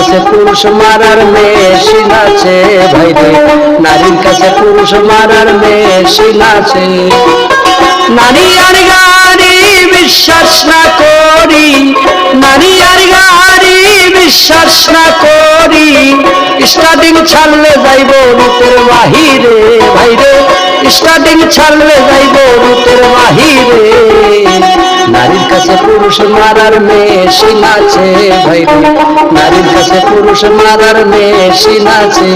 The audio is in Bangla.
কাছে পুরুষ মারার মেশিন আছে ভাইরে, নারীর কাছে পুরুষ মারার মেশিন আছে। নারী আর গাড়ি বিশ্বাস না করি, নারী আর গাড়ি বিশ্বাস না করি, স্টার্টিং ছাড়লে যাইব রূপের বাহিরে ভাইরে, স্টার্টিং ছাড়লে যাইব রূপের বাহিরে। নারীর কাছে পুরুষ মারার মেশিন আছে ভাইরে, নারীর কাছে পুরুষ মারার মেশিন আছে।